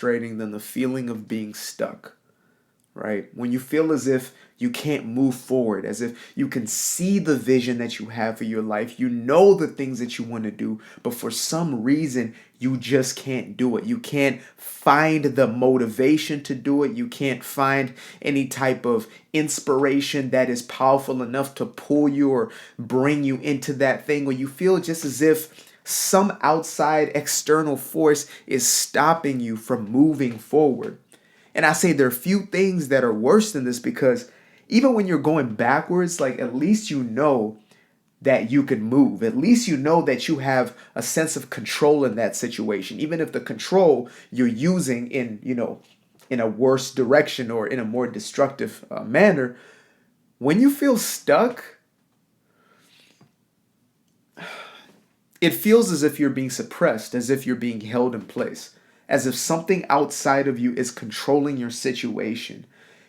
frustrating than the feeling of being stuck, right? When you feel as if you can't move forward, as if you can see the vision that you have for your life, you know the things that you want to do, but for some reason, you just can't do it. You can't find the motivation to do it. You can't find any type of inspiration that is powerful enough to pull you or bring you into that thing, or you feel just as if some outside external force is stopping you from moving forward. And I say there are few things that are worse than this, because even when you're going backwards, like, at least you know that you can move. At least you know that you have a sense of control in that situation, even if the control you're using in, in a worse direction or in a more destructive manner. When you feel stuck, it feels as if you're being suppressed, as if you're being held in place, as if something outside of you is controlling your situation.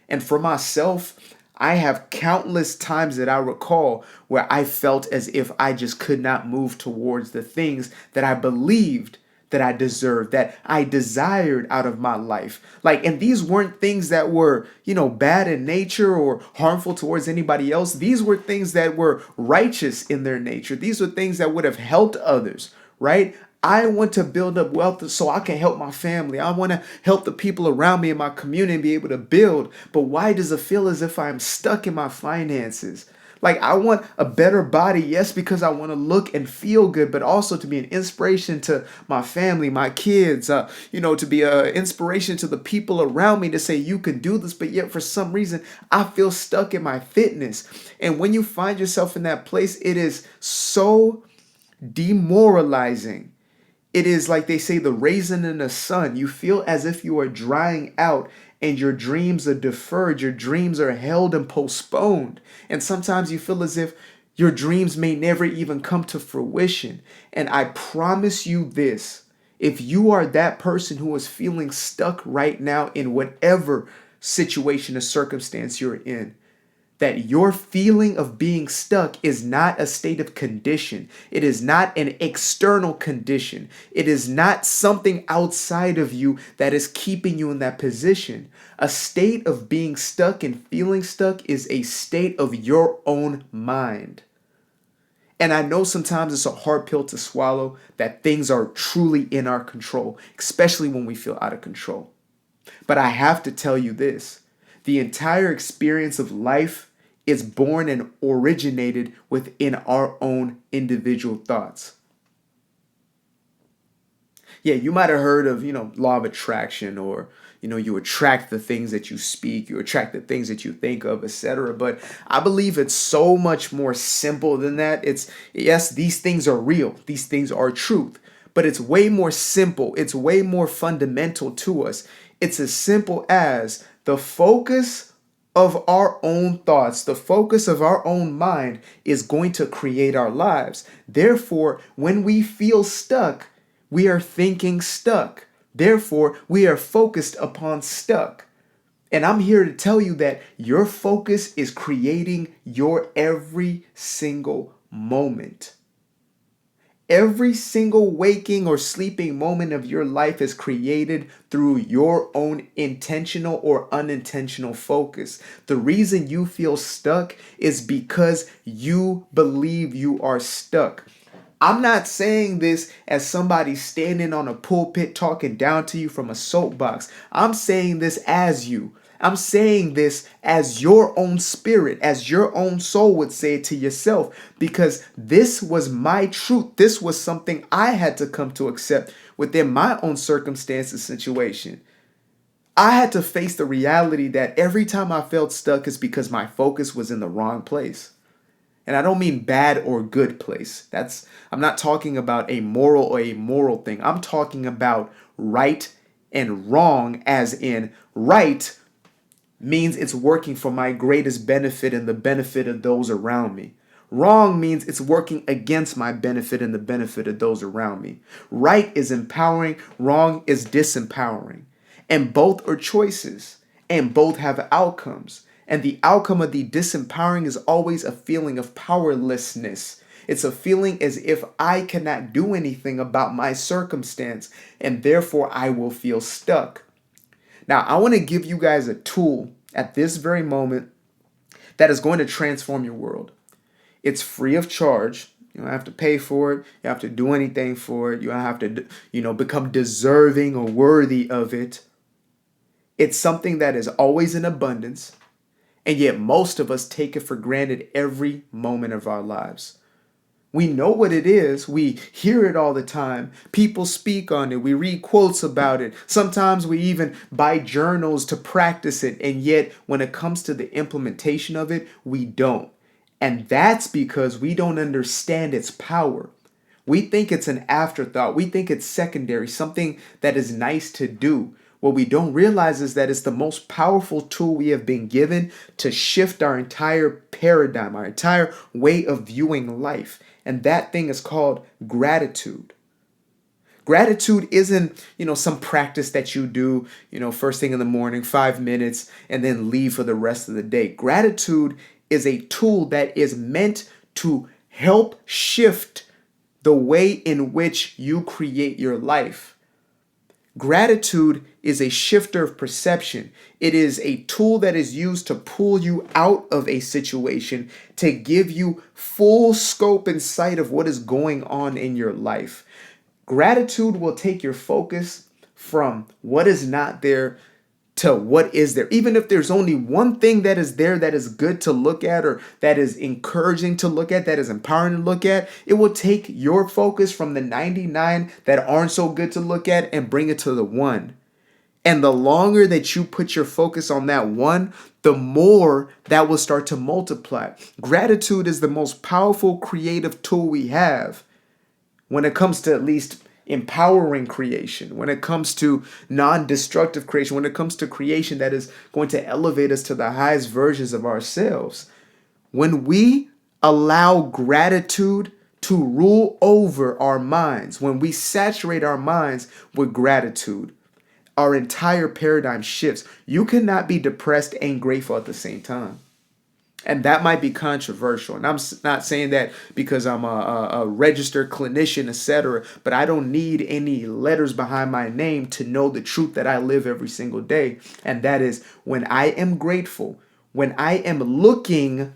And for myself, I have countless times that I recall where I felt as if I just could not move towards the things that I believed that I deserved, that I desired out of my life. Like, and these weren't things that were, bad in nature or harmful towards anybody else. These were things that were righteous in their nature. These were things that would have helped others, right? I want to build up wealth so I can help my family. I want to help the people around me in my community and be able to build. But why does it feel as if I'm stuck in my finances? Like, I want a better body, yes, because I want to look and feel good, but also to be an inspiration to my family, my kids, to be an inspiration to the people around me, to say you can do this. But yet for some reason, I feel stuck in my fitness. And when you find yourself in that place, it is so demoralizing. It is like they say, the raisin in the sun. You feel as if you are drying out and your dreams are deferred. Your dreams are held and postponed. And sometimes you feel as if your dreams may never even come to fruition. And I promise you this, if you are that person who is feeling stuck right now in whatever situation or circumstance you're in, that your feeling of being stuck is not a state of condition. It is not an external condition. It is not something outside of you that is keeping you in that position. A state of being stuck and feeling stuck is a state of your own mind. And I know sometimes it's a hard pill to swallow that things are truly in our control, especially when we feel out of control. But I have to tell you this. The entire experience of life is born and originated within our own individual thoughts. Yeah, you might have heard of, law of attraction, or, you attract the things that you speak, you attract the things that you think of, etc. But I believe it's so much more simple than that. Yes, these things are real. These things are truth. But it's way more simple. It's way more fundamental to us. It's as simple as the focus of our own thoughts, the focus of our own mind is going to create our lives. Therefore, when we feel stuck, we are thinking stuck. Therefore, we are focused upon stuck. And I'm here to tell you that your focus is creating your every single moment. Every single waking or sleeping moment of your life is created through your own intentional or unintentional focus. The reason you feel stuck is because you believe you are stuck. I'm not saying this as somebody standing on a pulpit talking down to you from a soapbox. I'm saying this as you. I'm saying this as your own spirit, as your own soul would say it to yourself, because this was my truth. This was something I had to come to accept within my own circumstances, situation. I had to face the reality that every time I felt stuck is because my focus was in the wrong place. And I don't mean bad or good place. I'm not talking about a moral or a moral thing. I'm talking about right and wrong, as in right means it's working for my greatest benefit and the benefit of those around me. Wrong means it's working against my benefit and the benefit of those around me. Right is empowering, wrong is disempowering. And both are choices, and both have outcomes. And the outcome of the disempowering is always a feeling of powerlessness. It's a feeling as if I cannot do anything about my circumstance, and therefore I will feel stuck. Now, I want to give you guys a tool at this very moment that is going to transform your world. It's free of charge. You don't have to pay for it. You don't have to do anything for it. You don't have to, become deserving or worthy of it. It's something that is always in abundance, and yet most of us take it for granted every moment of our lives. We know what it is. We hear it all the time. People speak on it. We read quotes about it. Sometimes we even buy journals to practice it. And yet, when it comes to the implementation of it, we don't. And that's because we don't understand its power. We think it's an afterthought. We think it's secondary, something that is nice to do. What we don't realize is that it's the most powerful tool we have been given to shift our entire paradigm, our entire way of viewing life. And that thing is called gratitude. Gratitude isn't, some practice that you do, first thing in the morning, 5 minutes, and then leave for the rest of the day. Gratitude is a tool that is meant to help shift the way in which you create your life. Gratitude is a shifter of perception. It is a tool that is used to pull you out of a situation, to give you full scope and sight of what is going on in your life. Gratitude will take your focus from what is not there to what is there. Even if there's only one thing that is there that is good to look at, or that is encouraging to look at, that is empowering to look at, it will take your focus from the 99 that aren't so good to look at and bring it to the one. And the longer that you put your focus on that one, the more that will start to multiply. Gratitude is the most powerful creative tool we have when it comes to at least empowering creation, when it comes to non-destructive creation, when it comes to creation that is going to elevate us to the highest versions of ourselves. When we allow gratitude to rule over our minds, when we saturate our minds with gratitude, our entire paradigm shifts. You cannot be depressed and grateful at the same time. And that might be controversial. And I'm not saying that because I'm a registered clinician, etc. But I don't need any letters behind my name to know the truth that I live every single day. And that is, when I am grateful, when I am looking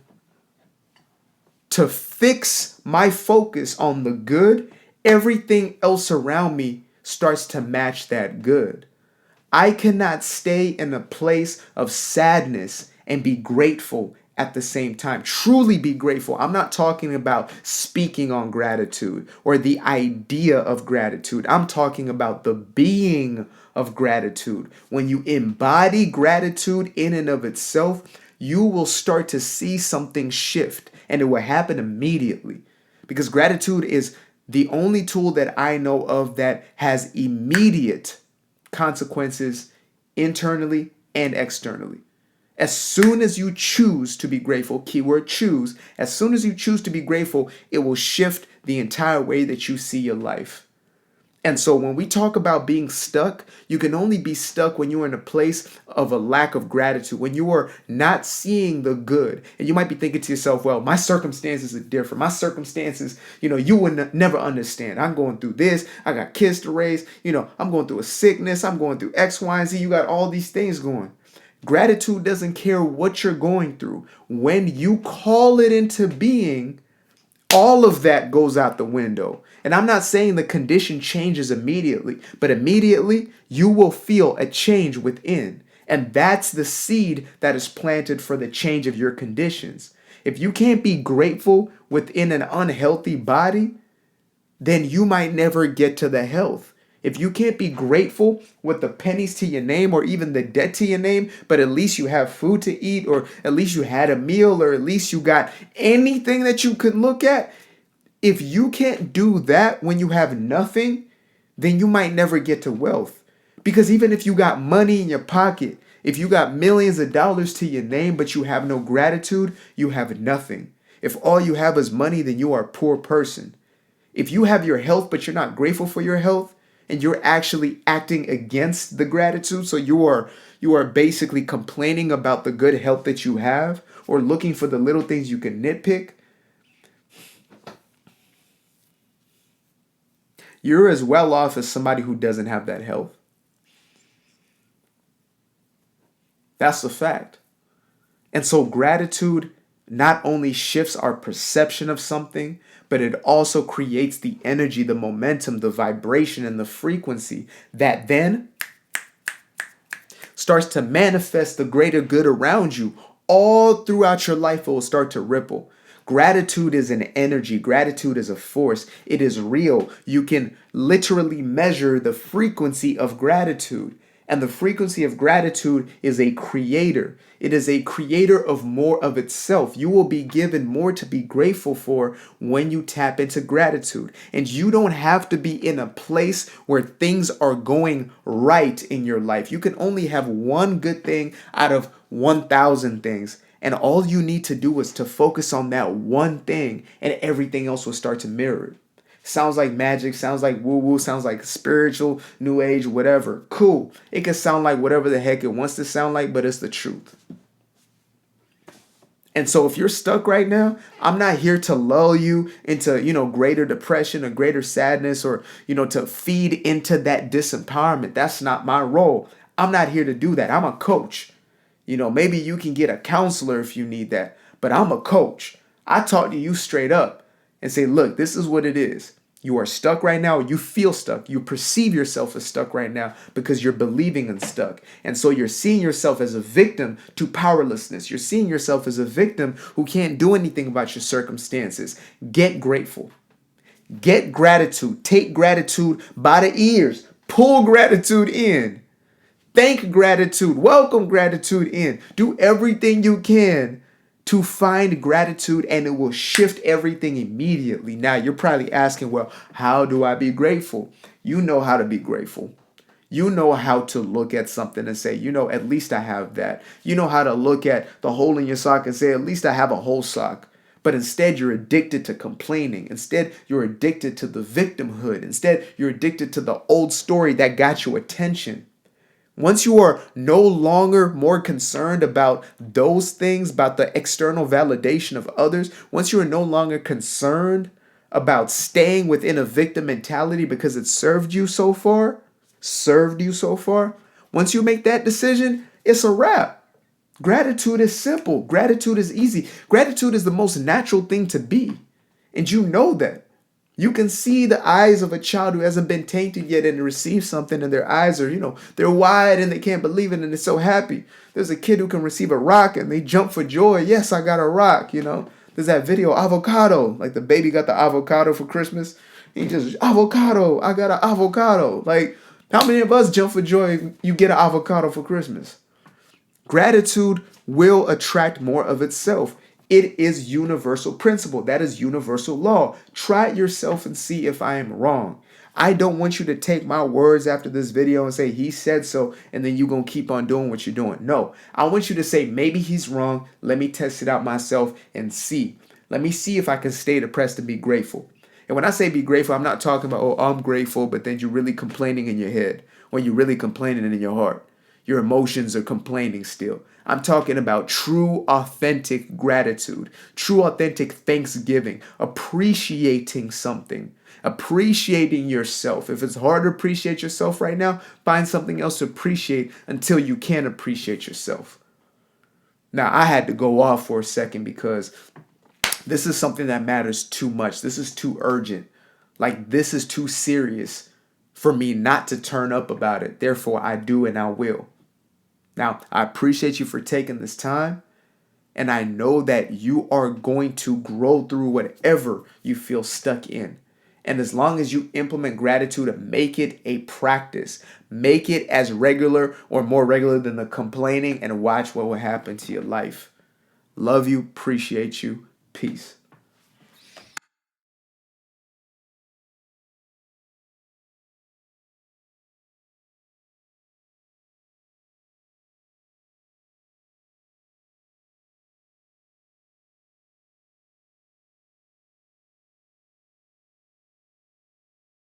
to fix my focus on the good, everything else around me starts to match that good. I cannot stay in a place of sadness and be grateful at the same time. Truly be grateful. I'm not talking about speaking on gratitude or the idea of gratitude. I'm talking about the being of gratitude. When you embody gratitude in and of itself, you will start to see something shift, and it will happen immediately. Because gratitude is the only tool that I know of that has immediate consequences internally and externally. As soon as you choose to be grateful, keyword choose, as soon as you choose to be grateful, it will shift the entire way that you see your life. And so when we talk about being stuck, you can only be stuck when you're in a place of a lack of gratitude, when you are not seeing the good. And you might be thinking to yourself, well, my circumstances are different. My circumstances, you would never understand. I'm going through this. I got kids to raise. I'm going through a sickness. I'm going through X, Y, and Z. You got all these things going. Gratitude doesn't care what you're going through. When you call it into being, all of that goes out the window. And I'm not saying the condition changes immediately, but immediately you will feel a change within. And that's the seed that is planted for the change of your conditions. If you can't be grateful within an unhealthy body, then you might never get to the health. If you can't be grateful with the pennies to your name or even the debt to your name, but at least you have food to eat, or at least you had a meal, or at least you got anything that you could look at, if you can't do that when you have nothing, then you might never get to wealth. Because even if you got money in your pocket, if you got millions of dollars to your name, but you have no gratitude, you have nothing. If all you have is money, then you are a poor person. If you have your health, but you're not grateful for your health, and you're actually acting against the gratitude, so you are basically complaining about the good health that you have, or looking for the little things you can nitpick, you're as well off as somebody who doesn't have that health. That's a fact. And so gratitude not only shifts our perception of something, but it also creates the energy, the momentum, the vibration, and the frequency that then starts to manifest the greater good around you. All throughout your life, it will start to ripple. Gratitude is an energy. Gratitude is a force. It is real. You can literally measure the frequency of gratitude. And the frequency of gratitude is a creator. It is a creator of more of itself. You will be given more to be grateful for when you tap into gratitude. And you don't have to be in a place where things are going right in your life. You can only have one good thing out of 1,000 things. And all you need to do is to focus on that one thing, and everything else will start to mirror it. Sounds like magic, sounds like woo-woo, sounds like spiritual, new age, whatever. Cool. It can sound like whatever the heck it wants to sound like, but it's the truth. And so if you're stuck right now, I'm not here to lull you into, greater depression or greater sadness or, to feed into that disempowerment. That's not my role. I'm not here to do that. I'm a coach. Maybe you can get a counselor if you need that, but I'm a coach. I talk to you straight up and say, look, this is what it is. You are stuck right now. You feel stuck. You perceive yourself as stuck right now because you're believing in stuck. And so you're seeing yourself as a victim to powerlessness. You're seeing yourself as a victim who can't do anything about your circumstances. Get grateful. Get gratitude. Take gratitude by the ears. Pull gratitude in. Thank gratitude. Welcome gratitude in. Do everything you can to find gratitude, and it will shift everything immediately. Now, you're probably asking, well, how do I be grateful? You know how to be grateful. You know how to look at something and say, at least I have that. You know how to look at the hole in your sock and say, at least I have a whole sock. But instead, you're addicted to complaining. Instead, you're addicted to the victimhood. Instead, you're addicted to the old story that got your attention. Once you are no longer more concerned about those things, about the external validation of others, once you are no longer concerned about staying within a victim mentality because it served you so far, once you make that decision, it's a wrap. Gratitude is simple. Gratitude is easy. Gratitude is the most natural thing to be. And you know that. You can see the eyes of a child who hasn't been tainted yet and received something, and their eyes are, they're wide and they can't believe it and they're so happy. There's a kid who can receive a rock and they jump for joy. Yes, I got a rock, There's that video, avocado, like the baby got the avocado for Christmas. He just, avocado, I got an avocado. Like, how many of us jump for joy if you get an avocado for Christmas? Gratitude will attract more of itself. It is universal principle. That is universal law. Try it yourself and see if I am wrong. I don't want you to take my words after this video and say, he said so, and then you're going to keep on doing what you're doing. No, I want you to say, maybe he's wrong. Let me test it out myself and see. Let me see if I can stay depressed and be grateful. And when I say be grateful, I'm not talking about, oh, I'm grateful, but then you're really complaining in your head or you're really complaining in your heart. Your emotions are complaining still. I'm talking about true, authentic gratitude, true, authentic thanksgiving, appreciating something, appreciating yourself. If it's hard to appreciate yourself right now, find something else to appreciate until you can appreciate yourself. Now, I had to go off for a second because this is something that matters too much. This is too urgent. Like, this is too serious for me not to turn up about it. Therefore, I do and I will. Now, I appreciate you for taking this time, and I know that you are going to grow through whatever you feel stuck in. And as long as you implement gratitude and make it a practice, make it as regular or more regular than the complaining, and watch what will happen to your life. Love you, appreciate you, peace.